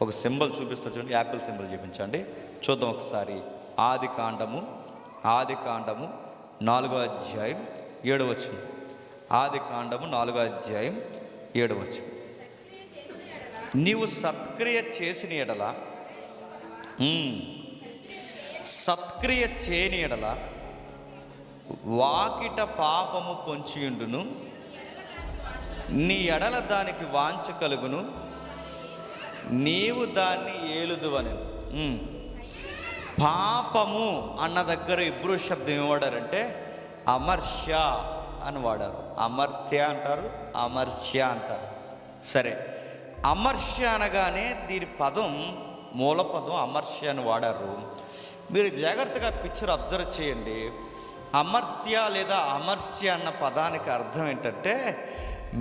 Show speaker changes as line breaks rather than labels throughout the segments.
ఒక సింబల్ చూపిస్తారు చూడండి, యాపిల్ సింబల్ చూపించండి చూద్దాం ఒకసారి. ఆది కాండము 4వ అధ్యాయం 7వ వచనం. ఆది కాండము 4వ అధ్యాయం 7వ వచనం. నీవు సత్క్రియ చేసిన ఎడల, సత్క్రియ చేయని ఎడల వాకిట పాపము పొంచియుండును, నీ ఎడల దానికి వాంఛ కలుగును, నీవు దాన్ని ఏలుదువని. పాపము అన్న దగ్గర ఇబ్రూ శబ్దం ఏం వాడారంటే అమర్ష్య అని వాడారు. అమర్త్య అంటారు, అమర్ష్య అంటారు. సరే, అమర్ష్య అనగానే దీని పదం, మూల పదం అమర్ష్య అని వాడారు. మీరు జాగ్రత్తగా పిక్చర్ అబ్జర్వ్ చేయండి. అమర్త్య లేదా అమర్ష్య అన్న పదానికి అర్థం ఏంటంటే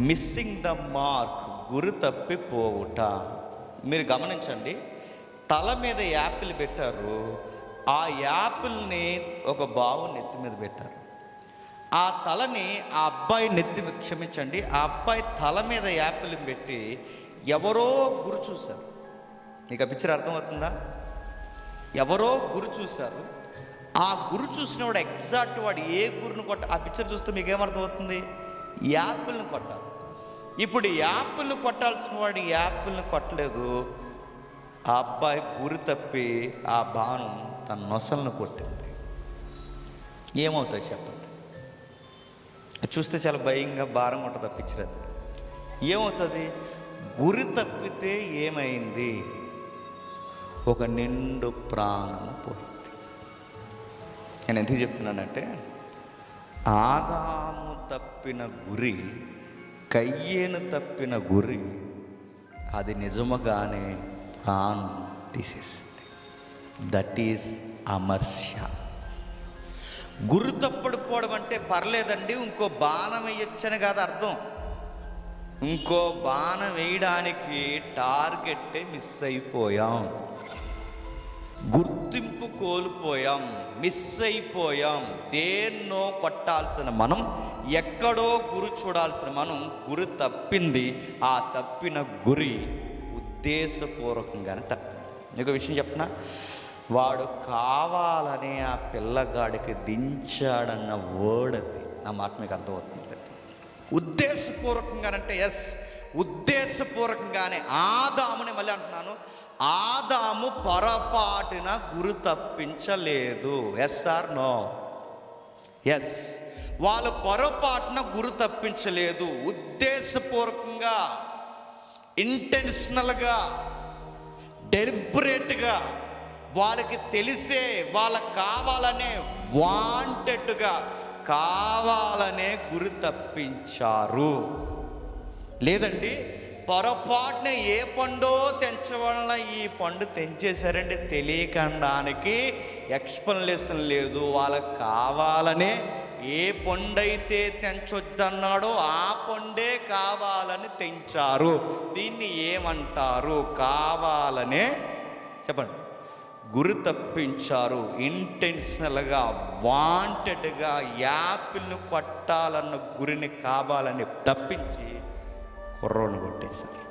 మిస్సింగ్ ద మార్క్, గురి తప్పిపోవుట. మీరు గమనించండి, తల మీద యాపిల్ పెట్టారు, ఆ యాపిల్ని ఒక బావు నెత్తి మీద పెట్టారు. ఆ తలని ఆ అబ్బాయి ఆ అబ్బాయి తల మీద యాపిల్ని పెట్టి ఎవరో గురి చూశారు. నీకు ఆ పిక్చర్ అర్థమవుతుందా? ఎవరో గురి చూశారు. ఆ గురి చూసినవాడు ఎగ్జాక్ట్ వాడు ఏ గురిని ఆ పిక్చర్ చూస్తే మీకు ఏమర్థమవుతుంది? యాపిల్ని కొట్టాలి. ఇప్పుడు యాపిల్ని కొట్టాల్సిన వాడు యాపిల్ని కొట్టలేదు. ఆ అబ్బాయి గురి తప్పి ఆ బాణం తన నొసలను కొట్టింది. ఏమవుతుంది చెప్పండి? చూస్తే చాలా భయంగా భారంగా ఉంటుంది ఆ పిక్చర్. అది ఏమవుతుంది? గురి తప్పితే ఏమైంది? ఒక నిండు ప్రాణము పోయింది. నేను ఎందుకు చెప్తున్నానంటే, ఆదాము తప్పిన గురి, కయ్యేను తప్పిన గురి, అది నిజముగానే ప్రాణం తీసేసింది. దట్ ఈజ్ అమర్ష్య. గురి తప్పడిపోవడం అంటే పర్లేదండి, ఇంకో బాణం వేయొచ్చని కాదు అర్థం. ఇంకో బాణం వేయడానికి టార్గెట్టే మిస్ అయిపోయాం, గుర్తింపు కోల్పోయాం, మిస్ అయిపోయాం. దేన్నో కొట్టాల్సిన మనం ఎక్కడో గురి చూడాల్సిన మనం గురి తప్పింది. ఆ తప్పిన గురి ఉద్దేశపూర్వకంగానే తప్పింది. నీకు విషయం చెప్పనా? వాడు కావాలనే ఆ పిల్లగాడికి దించాడన్న వర్డ్ అది. నా మాట మీకు అర్థమవుతుంది లేదు? ఉద్దేశపూర్వకంగానంటే ఎస్, ఉద్దేశపూర్వకంగానే. ఆదాముని మళ్ళీ అంటున్నాను, ఆదాము పొరపాటున గురి తప్పించలేదు. Yes or no? ఎస్, వాళ్ళు పొరపాటున గురి తప్పించలేదు. ఉద్దేశపూర్వకంగా, ఇంటెన్షనల్గా, డెలిబరేట్గా, వాళ్ళకి తెలిసే, వాళ్ళకి కావాలనే, వాంటెడ్గా, కావాలనే గురి తప్పించారు. లేదండి పొరపాటున ఏ పండో తెంచవలన ఈ పండు తెంచేశారంటే తెలియకడానికి ఎక్స్ప్లెనేషన్ లేదు. వాళ్ళకి కావాలనే ఏ పండు అయితే తెంచొద్దన్నాడో ఆ పండే కావాలని తెంచారు. దీన్ని ఏమంటారు? కావాలనే, చెప్పండి, గురి తప్పించారు. ఇంటెన్షనల్గా, వాంటెడ్గా యాపిల్ని కొట్టాలన్న గురిని కావాలని తప్పించి కుర్రోని కొట్టేశారు.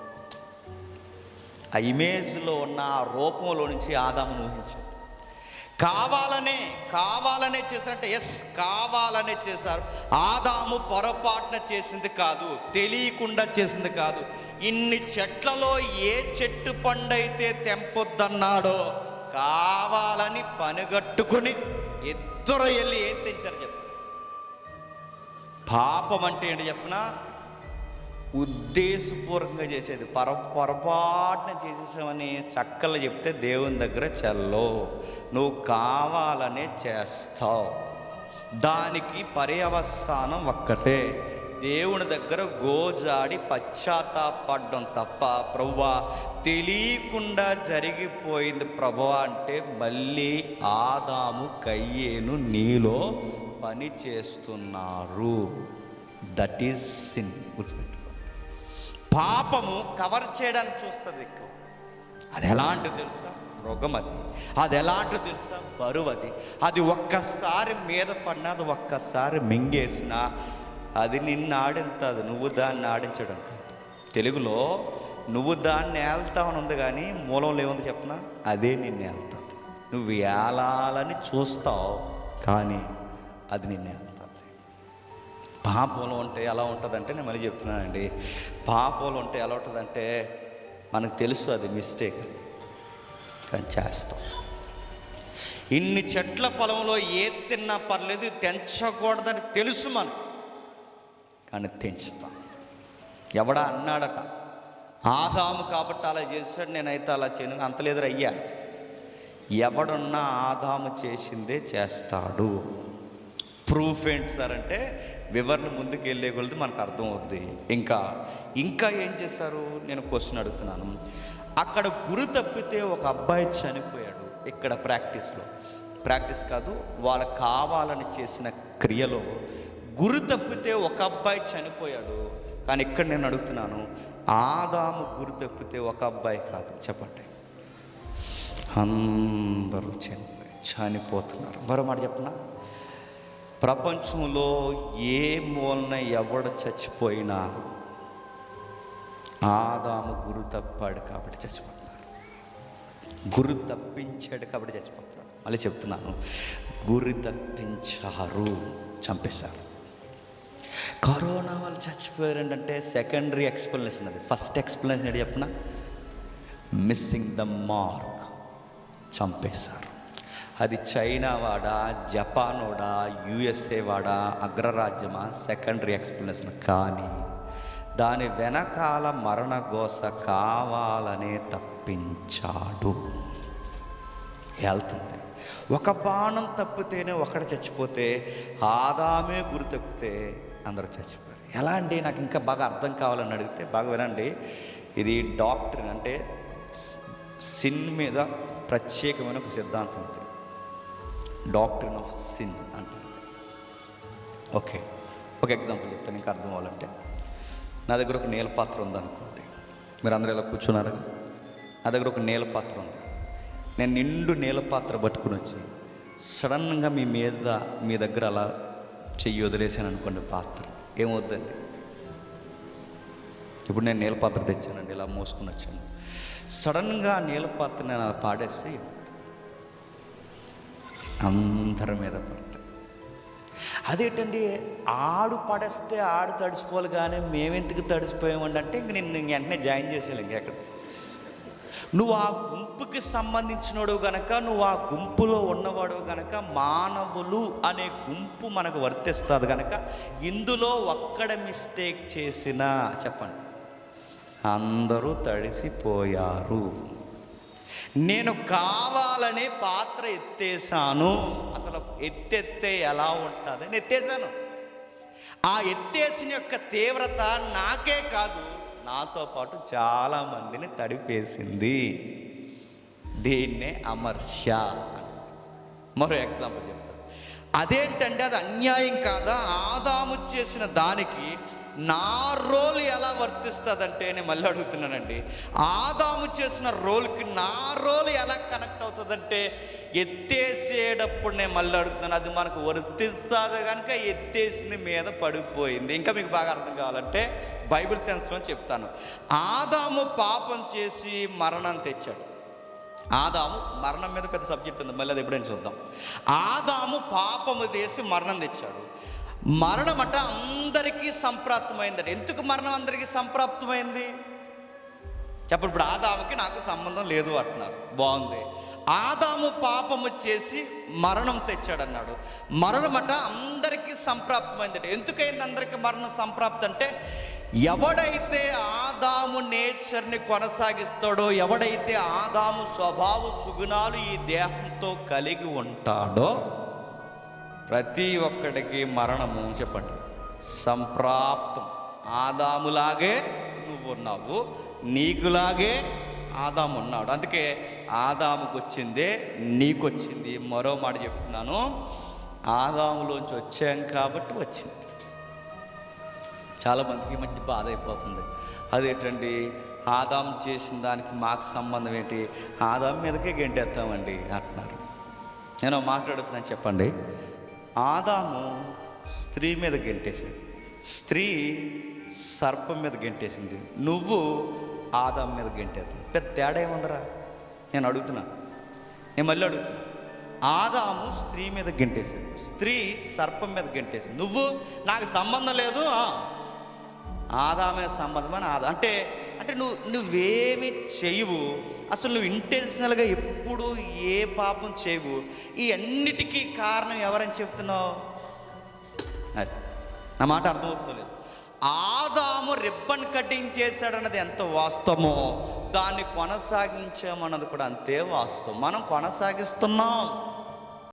ఆ ఇమేజ్లో ఉన్న ఆ రూపంలో నుంచి ఆదామును ఊహించాడు. కావాలనే చేశారంటే ఎస్, కావాలనే చేశారు. ఆదాము పొరపాటున చేసింది కాదు, తెలియకుండా చేసింది కాదు. ఇన్ని చెట్లలో ఏ చెట్టు పండైతే తెంపొద్దన్నాడో కావాలని పనిగట్టుకుని ఇద్దరు వెళ్ళి ఏం తెంచారు చెప్ప. పాపం అంటే ఏంటి చెప్పినా, ఉద్దేశపూర్వకంగా చేసేది. పొరపాటున చేసేసామని చక్కలు చెప్తే దేవుని దగ్గర చల్లో, నువ్వు కావాలనే చేస్తావు. దానికి పర్యవసానం ఒక్కటే, దేవుని దగ్గర గోజాడి పశ్చాత్తాపడడం తప్ప, ప్రభువా తెలియకుండా జరిగిపోయింది ప్రభువా అంటే మళ్ళీ ఆదాము కయ్యేను నీలో పని చేస్తున్నారు. That is sin. గుర్తుపెట్టు. పాపము కవర్ చేయడానికి చూస్తుంది ఎక్కువ. అది ఎలాంటిది తెలుసా? మృగం అది. అది ఎలాంటిది తెలుసా? బరువు అది. అది ఒక్కసారి మీద పడినా, అది ఒక్కసారి మింగేసినా అది నిన్ను ఆడింతది, నువ్వు దాన్ని ఆడించడం కాదు. తెలుగులో నువ్వు దాన్ని ఏళ్తావని ఉంది, కానీ మూలంలో ఏముంది చెప్పనా? అదే నిన్ను ఏళ్తుంది. నువ్వు ఏలాలని చూస్తావు, కానీ అది నిన్ను ఏళ్తుంది. పాపంలో ఉంటే ఎలా ఉంటుందంటే, నేను మళ్ళీ చెప్తున్నానండి, పాపంలో ఉంటే ఎలా ఉంటుందంటే మనకు తెలుసు అది మిస్టేక్, కానీ చేస్తాం. ఇన్ని చెట్ల పొలంలో ఏది తిన్నా పర్లేదు, తెంచకూడదని తెలుసు మనకు, కానీ తెంచుతాం. ఎవడా అన్నాడట, ఆదాము కాబట్టి అలా చేశాడు, నేనైతే అలా చేయను, అంతలేదురు అయ్యా. ఎవడున్నా ఆదాము చేసిందే చేస్తాడు. ప్రూఫ్ ఏంటి సార్ అంటే, వివరణ ముందుకు వెళ్ళే కొలది మనకు అర్థమవుద్ది. ఇంకా ఏం చేశారు? నేను క్వశ్చన్ అడుగుతున్నాను. అక్కడ గురి తప్పితే ఒక అబ్బాయి చనిపోయాడు. ఇక్కడ ప్రాక్టీస్ కాదు, వాళ్ళకు కావాలని చేసిన క్రియలో గురి తప్పితే ఒక అబ్బాయి చనిపోయాడు. కానీ ఇక్కడ నేను అడుగుతున్నాను, ఆదాము గురి తప్పితే ఒక అబ్బాయి కాదు, చెప్పండి, అందరూ చనిపోతున్నారు. మరో మాట చెప్పనా, ప్రపంచంలో ఏ మూలన ఎవడు చచ్చిపోయినా ఆదాము గురి తప్పాడు కాబట్టి చచ్చిపోతున్నారు, గురి తప్పించాడు కాబట్టి చచ్చిపోతున్నాడు. మళ్ళీ చెప్తున్నాను, గురి తప్పించారు, చంపేశారు. కరోనా వాళ్ళు చచ్చిపోయారు అంటే సెకండరీ ఎక్స్ప్లెనేషన్. అది ఫస్ట్ ఎక్స్ప్లెనేషన్ ఏంటి చెప్పిన? మిస్సింగ్ ద మార్క్, చంపేశారు. అది చైనా వాడా, జపాన్ వాడా, యుఎస్ఏ వాడా, అగ్రరాజ్యమా, సెకండరీ ఎక్స్ప్లెనేషన్. కానీ దాని వెనకాల మరణఘోష కావాలనే తప్పించాడు. వెళ్తుంది. ఒక బాణం తప్పితేనే ఒకడు చచ్చిపోతే, ఆదామే గురి తప్పితే అందరూ చచ్చిపోయారు. ఎలా అండి? నాకు ఇంకా బాగా అర్థం కావాలని అడిగితే బాగా వినండి. ఇది డాక్టరీన్, అంటే సిన్ మీద ప్రత్యేకమైన ఒక సిద్ధాంతం ఉంది, డాక్టరీన్ ఆఫ్ సిన్ అంటారు. ఓకే, ఒక ఎగ్జాంపుల్ చెప్తాను ఇంకా అర్థం అవ్వాలంటే. నా దగ్గర ఒక నీళ్ళ పాత్ర ఉందనుకోండి, మీరు అందరూ ఇలా కూర్చున్నారు. నా దగ్గర ఒక నీళ్ళ పాత్ర ఉంది. నేను నిండు నీళ్ళ పాత్ర పట్టుకుని వచ్చి సడన్గా మీ దగ్గర అలా చెయ్యి వదిలేసాను అనుకోండి, పాత్ర ఏమవుద్దండి? ఇప్పుడు నేను నీళ్ళ పాత్ర తెచ్చానండి, ఇలా మోసుకుని వచ్చాను. సడన్గా నీళ్ళ పాత్ర నేను అలా పాడేస్తే అందరి మీద పడతాయి. అదేంటండి, ఆడు పడేస్తే ఆడు తడిసిపోవాలి, కానీ మేమెందుకు తడిసిపోయామండి అంటే ఇంక నిన్ను వెంటనే జాయిన్ చేసేయాలి. ఇంకెక్కడ నువ్వు ఆ గుంపుకి సంబంధించినోడు గనక, నువ్వు ఆ గుంపులో ఉన్నవాడు గనక, మానవులు అనే గుంపు మనకు వర్తిస్తుంది గనక, ఇందులో ఒక్కడ మిస్టేక్ చేసినా చెప్పండి అందరూ తడిసిపోయారు. నేను కావాలని పాత్ర ఎత్తేసాను. అసలు ఎత్తెత్తే ఎలా ఉంటుంది అని ఎత్తేసాను. ఆ ఎత్తేసిన యొక్క తీవ్రత నాకే కాదు, నాతో పాటు చాలామందిని తడిపేసింది. దీన్నే అమర్ష్య. మరో ఎగ్జాంపుల్ చెప్తాను. అదేంటంటే, అది అన్యాయం కాదా? ఆదాము చేసిన దానికి నా రోల్ ఎలా వర్తిస్తుందంటే, నేను మళ్ళీ అడుగుతున్నానండి, ఆదాము చేసిన రోల్కి నా రోల్ ఎలా కనెక్ట్ అవుతుందంటే, ఎత్తేసేటప్పుడు నేను మళ్ళీ అడుగుతున్నాను, అది మనకు వర్తిస్తుంది కనుక ఎత్తేసింది మీద పడిపోయింది. ఇంకా మీకు బాగా అర్థం కావాలంటే బైబిల్ సెన్స్లో చెప్తాను. ఆదాము పాపం చేసి మరణం తెచ్చాడు. ఆదాము, మరణం మీద పెద్ద సబ్జెక్ట్ ఉంది, మళ్ళీ అది ఎప్పుడైనా చూద్దాం. ఆదాము పాపము చేసి మరణం తెచ్చాడు. మరణం అట అందరికీ సంప్రాప్తమైందట. ఎందుకు మరణం అందరికీ సంప్రాప్తమైంది చెప్పండి? ఇప్పుడు ఆదాముకి నాకు సంబంధం లేదు అంటున్నారు, బాగుంది. ఆదాము పాపము చేసి మరణం తెచ్చాడన్నాడు. మరణం అట అందరికీ సంప్రాప్తమైందట. ఎందుకైంది అందరికీ మరణం సంప్రాప్తి అంటే, ఎవడైతే ఆదాము నేచర్ని కొనసాగిస్తాడో, ఎవడైతే ఆదాము స్వభావ సుగుణాలు ఈ దేహంతో కలిగి ఉంటాడో, ప్రతి ఒక్కడికి మరణము చెప్పండి సంప్రాప్తం. ఆదాములాగే నువ్వు ఉన్నావు, నీకులాగే ఆదాము ఉన్నాడు. అందుకే ఆదాముకు వచ్చిందే నీకొచ్చింది. మరో మాట చెప్తున్నాను, ఆదాములోంచి వచ్చాం కాబట్టి వచ్చింది. చాలామందికి మట్టి బాధ అయిపోతుంది. అదేంటండి, ఆదాము చేసిన దానికి మాకు సంబంధం ఏంటి? ఆదాము మీదకే గెంటేస్తామండి అంటున్నారు. నేను మాట్లాడుతున్నాను, చెప్పండి. ఆదాము స్త్రీ మీద గెంటేశాడు, స్త్రీ సర్పం మీద గెంటేసింది. నువ్వు ఆదాము మీద గెంటేస్తుంది. పెద్ద తేడా ఏముందరా? నేను మళ్ళీ అడుగుతున్నా. ఆదాము స్త్రీ మీద గెంటేశాడు, స్త్రీ సర్పం మీద గెంటేసింది. నువ్వు నాకు సంబంధం లేదు, ఆదామే సంబంధం అని అంటే నువ్వేమి చేయవు, అసలు నువ్వు ఇంటెన్షనల్గా ఎప్పుడు ఏ పాపం చేయవు. ఈ అన్నిటికీ కారణం ఎవరని చెప్తున్నావు? అది నా మాట అర్థమవుతుందో లేదు. ఆదాము రిబ్బన్ కటింగ్ చేశాడన్నది ఎంత వాస్తవమో, దాన్ని కొనసాగించామన్నది కూడా అంతే వాస్తవం. మనం కొనసాగిస్తున్నాం.